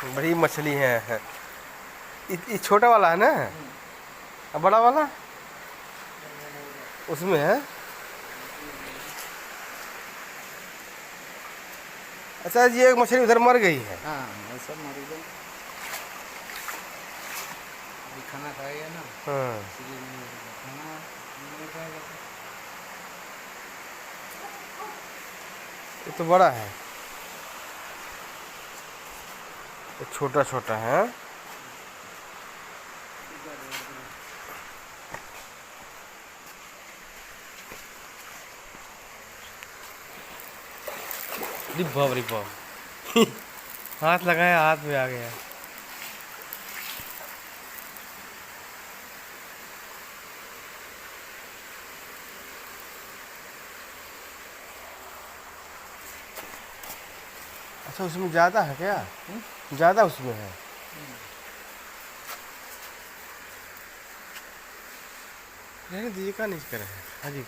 बड़ी मछली है। ये छोटा वाला है ना, अब बड़ा वाला उसमें है। अच्छा जी, एक मछली उधर मर गई है। हाँ सब मर गए, अभी खाना खाएगा ना, हाँ, इसलिए खाना नहीं खाएगा। ये तो बड़ा है, ये छोटा छोटा है। रिबा रिबा हाथ लगाया, हाथ में आ गया। अच्छा, उसमें ज़्यादा है क्या? ज़्यादा उसमें है। रहने दीजिए, का नहीं करे, हाँ जी।